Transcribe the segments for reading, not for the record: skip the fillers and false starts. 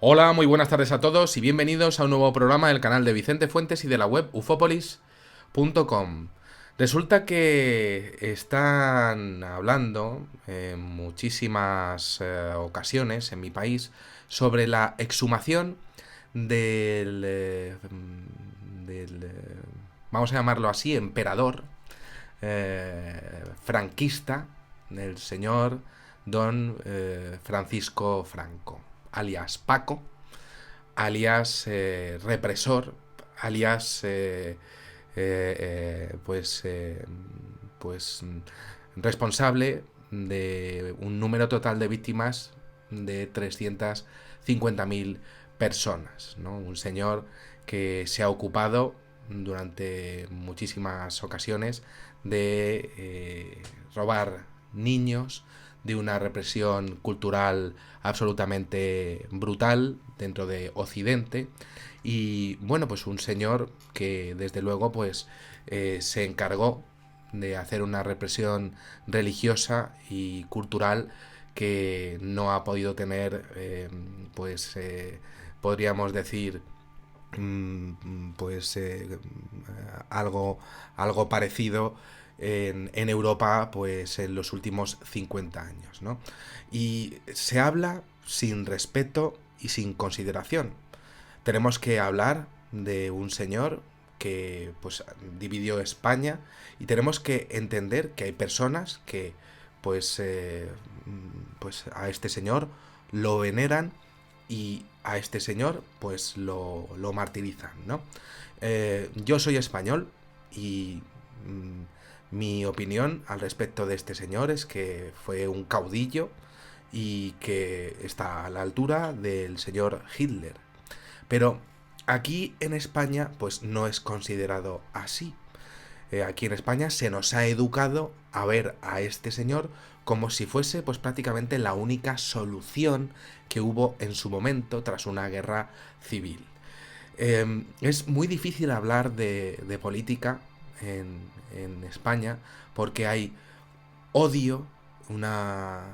Hola, muy buenas tardes a todos y bienvenidos a un nuevo programa del canal de Vicente Fuentes y de la web ufopolis.com. Resulta que están hablando en muchísimas ocasiones en mi país sobre la exhumación del vamos a llamarlo así, emperador franquista, el señor don Francisco Franco, alias Paco, alias represor, alias pues responsable de un número total de víctimas de 350.000 personas, ¿no? Un señor que se ha ocupado durante muchísimas ocasiones de robar niños, de una represión cultural absolutamente brutal dentro de Occidente. Y bueno, pues un señor que desde luego pues se encargó de hacer una represión religiosa y cultural que no ha podido tener podríamos decir pues algo, algo parecido en Europa pues en los últimos 50 años, ¿no? Y se habla sin respeto y sin consideración. Tenemos que hablar de un señor que pues dividió España y tenemos que entender que hay personas que pues pues a este señor lo veneran y a este señor pues lo martirizan, ¿no? Yo soy español y mi opinión al respecto de este señor es que fue un caudillo y que está a la altura del señor Hitler. Pero aquí en España pues no es considerado así. Aquí en España se nos ha educado a ver a este señor como si fuese pues prácticamente la única solución que hubo en su momento tras una guerra civil. Es muy difícil hablar de política en España porque hay odio, una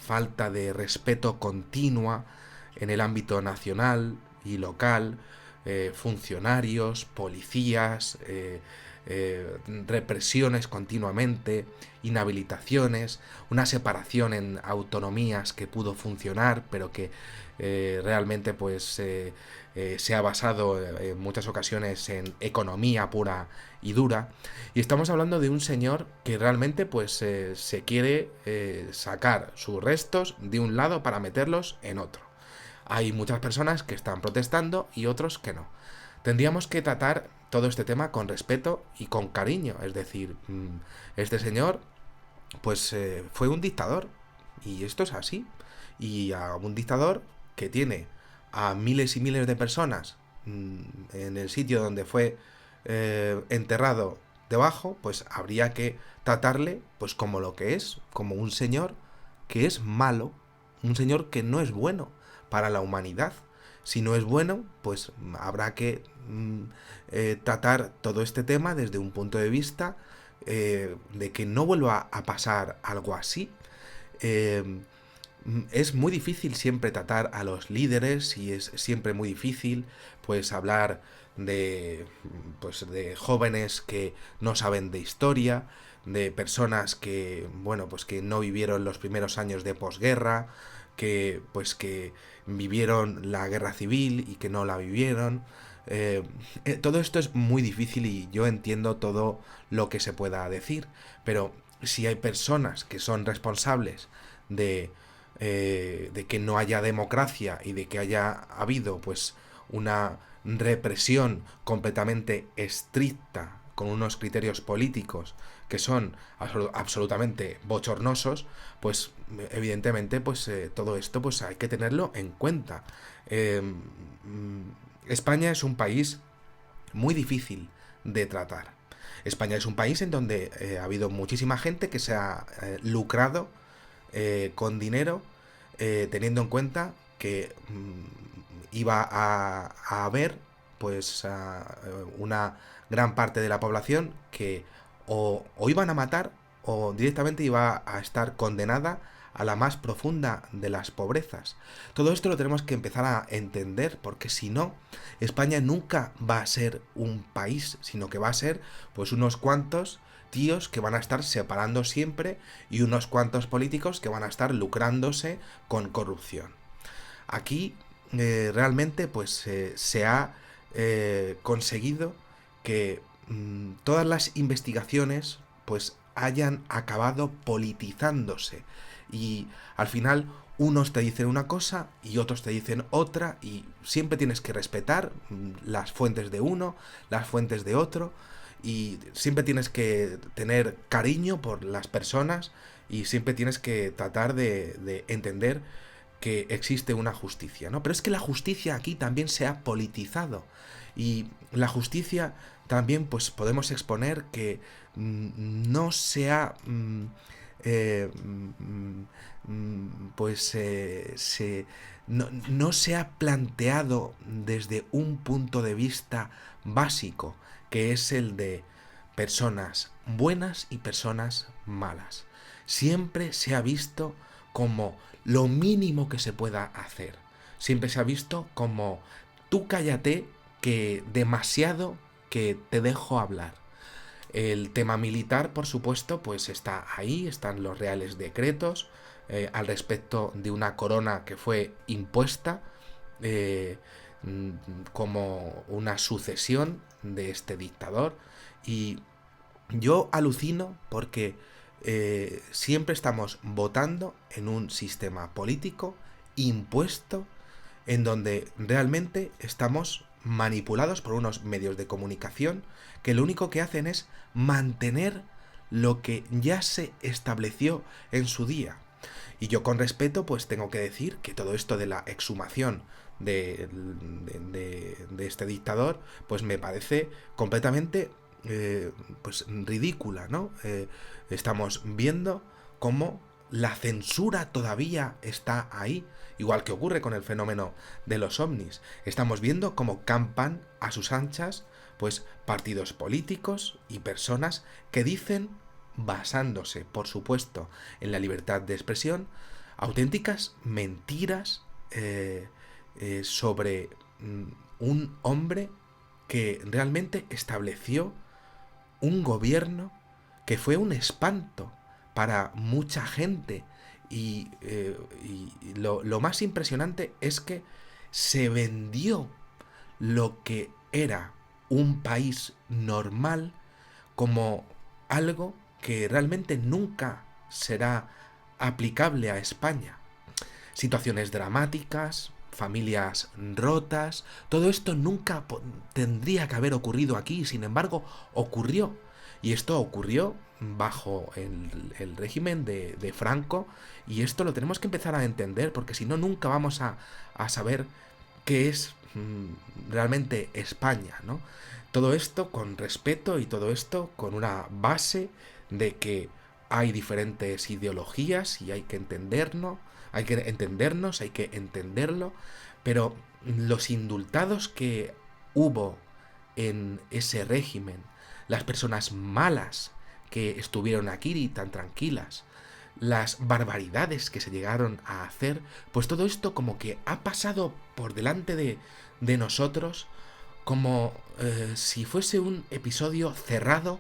falta de respeto continua en el ámbito nacional y local, funcionarios, policías, represiones continuamente, inhabilitaciones, una separación en autonomías que pudo funcionar, pero que realmente pues se ha basado en muchas ocasiones en economía pura y dura. Y estamos hablando de un señor que realmente pues se quiere sacar sus restos de un lado para meterlos en otro. Hay muchas personas que están protestando y otros que no. Tendríamos que tratar todo este tema con respeto y con cariño. Es decir, este señor pues fue un dictador. Y esto es así. Y a un dictador que tiene a miles y miles de personas en el sitio donde fue enterrado debajo, pues habría que tratarle pues como lo que es, como un señor que es malo, un señor que no es bueno para la humanidad. Si no es bueno, pues habrá que tratar todo este tema desde un punto de vista de que no vuelva a pasar algo así. Eh, es muy difícil siempre tratar a los líderes y es siempre muy difícil pues hablar de pues de jóvenes que no saben de historia, de personas que bueno pues que no vivieron los primeros años de posguerra, que pues que vivieron la guerra civil y que no la vivieron. Todo esto es muy difícil y yo entiendo todo lo que se pueda decir, pero si hay personas que son responsables de que no haya democracia y de que haya habido pues una represión completamente estricta con unos criterios políticos que son absolutamente bochornosos, pues evidentemente pues todo esto pues hay que tenerlo en cuenta. Eh, España es un país muy difícil de tratar. España es un país en donde ha habido muchísima gente que se ha lucrado con dinero, teniendo en cuenta que iba a haber pues una gran parte de la población que o iban a matar o directamente iba a estar condenada a la más profunda de las pobrezas. Todo esto lo tenemos que empezar a entender, porque si no, España nunca va a ser un país, sino que va a ser pues unos cuantos tíos que van a estar separando siempre y unos cuantos políticos que van a estar lucrándose con corrupción. Aquí realmente pues se ha conseguido que todas las investigaciones pues hayan acabado politizándose y al final unos te dicen una cosa y otros te dicen otra y siempre tienes que respetar las fuentes de uno, las fuentes de otro y siempre tienes que tener cariño por las personas y siempre tienes que tratar de entender que existe una justicia, ¿no? Pero es que la justicia aquí también se ha politizado y la justicia también pues podemos exponer que no se ha no se ha planteado desde un punto de vista básico, que es el de personas buenas y personas malas. Siempre se ha visto como lo mínimo que se pueda hacer. Siempre se ha visto como tú cállate que demasiado que te dejo hablar. El tema militar, por supuesto, pues está ahí, están los reales decretos al respecto de una corona que fue impuesta eh, como una sucesión de este dictador. Y yo alucino porque siempre estamos votando en un sistema político impuesto en donde realmente estamos manipulados por unos medios de comunicación que lo único que hacen es mantener lo que ya se estableció en su día. Y yo con respeto pues tengo que decir que todo esto de la exhumación de este dictador pues me parece completamente pues ridícula, ¿no? Estamos viendo cómo la censura todavía está ahí, igual que ocurre con el fenómeno de los ovnis. Estamos viendo cómo campan a sus anchas pues partidos políticos y personas que dicen, basándose, por supuesto, en la libertad de expresión, auténticas mentiras sobre un hombre que realmente estableció un gobierno que fue un espanto para mucha gente y lo más impresionante es que se vendió lo que era un país normal como algo que realmente nunca será aplicable a España. Situaciones dramáticas, familias rotas, todo esto nunca tendría que haber ocurrido aquí, sin embargo, ocurrió. Y esto ocurrió bajo el régimen de Franco y esto lo tenemos que empezar a entender porque si no nunca vamos a saber qué es realmente España, ¿no? Todo esto con respeto y todo esto con una base de que hay diferentes ideologías y hay que entenderlo, pero los indultados que hubo en ese régimen, las personas malas que estuvieron aquí y tan tranquilas, las barbaridades que se llegaron a hacer, pues todo esto como que ha pasado por delante de nosotros como si fuese un episodio cerrado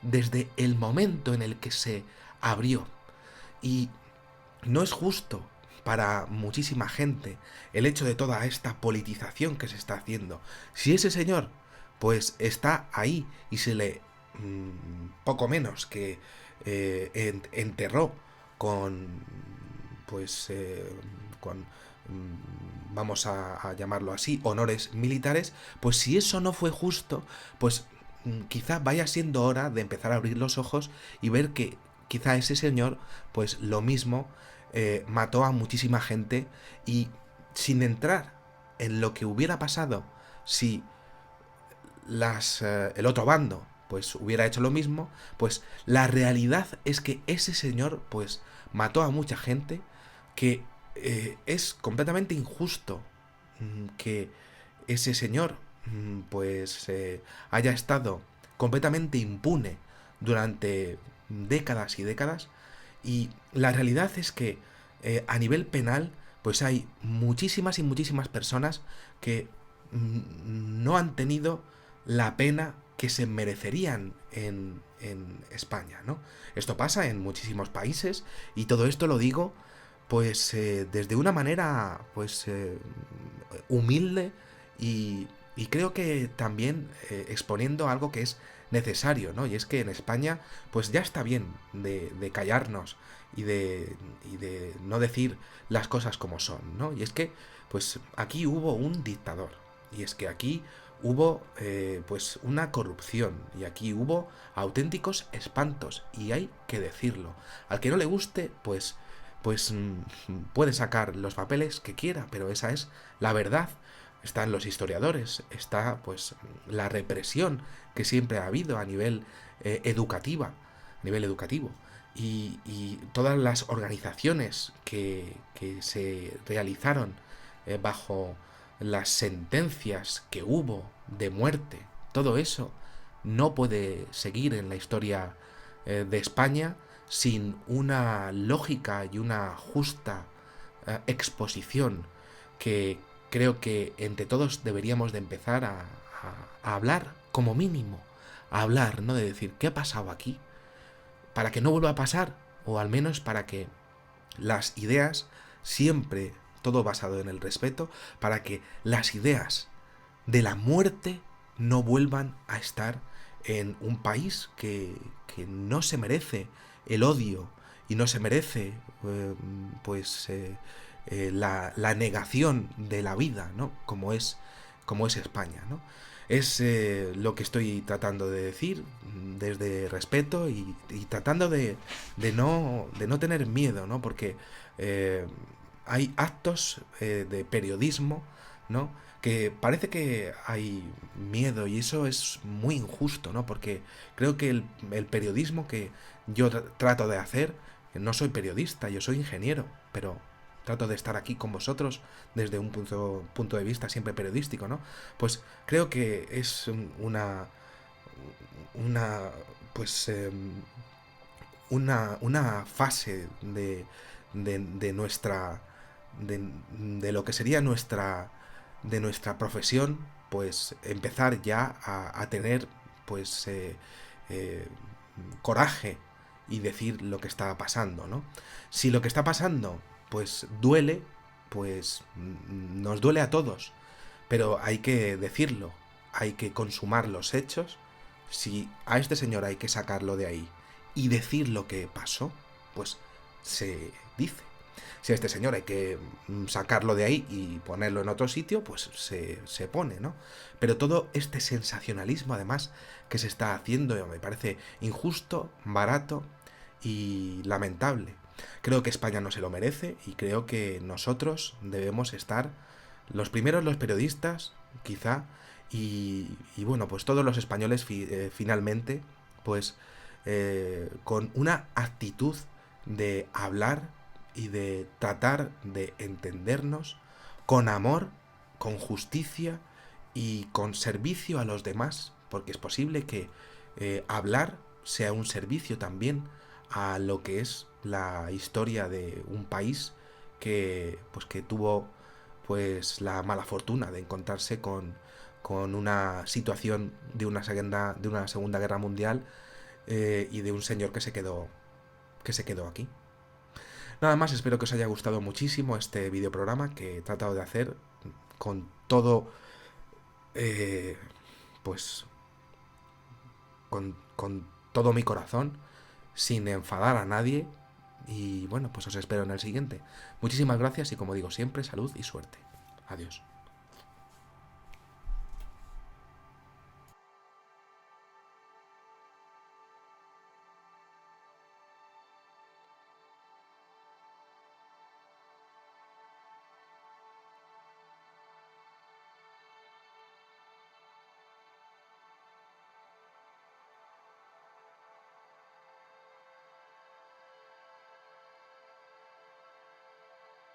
desde el momento en el que se abrió. Y no es justo para muchísima gente el hecho de toda esta politización que se está haciendo. Si ese señor pues está ahí y se le poco menos que enterró con pues con vamos a llamarlo así, honores militares, pues si eso no fue justo, pues quizá vaya siendo hora de empezar a abrir los ojos y ver que quizá ese señor, pues lo mismo, mató a muchísima gente y sin entrar en lo que hubiera pasado si el otro bando pues hubiera hecho lo mismo, pues la realidad es que ese señor pues mató a mucha gente, que es completamente injusto que ese señor pues haya estado completamente impune durante décadas y décadas y la realidad es que a nivel penal, pues hay muchísimas y muchísimas personas que no han tenido la pena que se merecerían en España, ¿no? Esto pasa en muchísimos países y todo esto lo digo pues desde una manera pues humilde y creo que también exponiendo algo que es necesario, ¿no? Y es que en España pues ya está bien de callarnos y de no decir las cosas como son, ¿no? Y es que pues aquí hubo un dictador y es que aquí hubo pues una corrupción y aquí hubo auténticos espantos y hay que decirlo. Al que no le guste pues puede sacar los papeles que quiera, pero esa es la verdad. Están los historiadores, está pues la represión que siempre ha habido a nivel educativo. Y todas las organizaciones que se realizaron bajo las sentencias que hubo de muerte, todo eso no puede seguir en la historia de España sin una lógica y una justa exposición que creo que entre todos deberíamos de empezar a hablar, como mínimo, a hablar, ¿no? De decir, ¿qué ha pasado aquí? Para que no vuelva a pasar, o al menos para que las ideas, siempre todo basado en el respeto, para que las ideas de la muerte no vuelvan a estar en un país que no se merece el odio y no se merece pues la negación de la vida, ¿no? Como es España, ¿no? Es lo que estoy tratando de decir desde respeto y tratando de no tener miedo, ¿no? Porque hay actos de periodismo, ¿no? Que parece que hay miedo y eso es muy injusto, ¿no? Porque creo que el periodismo que yo trato de hacer, no soy periodista, yo soy ingeniero, pero trato de estar aquí con vosotros desde un punto de vista siempre periodístico, ¿no? Pues creo que es una pues una fase de nuestra de lo que sería de nuestra profesión, pues empezar ya a tener pues coraje y decir lo que está pasando, ¿no? Si lo que está pasando pues duele, pues nos duele a todos, pero hay que decirlo, hay que consumar los hechos. Si a este señor hay que sacarlo de ahí y decir lo que pasó, pues se dice. Si a este señor hay que sacarlo de ahí y ponerlo en otro sitio, pues se pone, ¿no? Pero todo este sensacionalismo, además, que se está haciendo, me parece injusto, barato y lamentable. Creo que España no se lo merece y creo que nosotros debemos estar los primeros, los periodistas, quizá, y bueno, pues todos los españoles finalmente, pues con una actitud de hablar y de tratar de entendernos con amor, con justicia y con servicio a los demás, porque es posible que hablar sea un servicio también a lo que es la historia de un país que tuvo pues la mala fortuna de encontrarse con una situación de una segunda guerra mundial y de un señor que se quedó aquí. Nada más, espero que os haya gustado muchísimo este videoprograma que he tratado de hacer con todo, eh, pues, con todo mi corazón, sin enfadar a nadie. Y bueno, pues os espero en el siguiente. Muchísimas gracias y como digo siempre, salud y suerte. Adiós.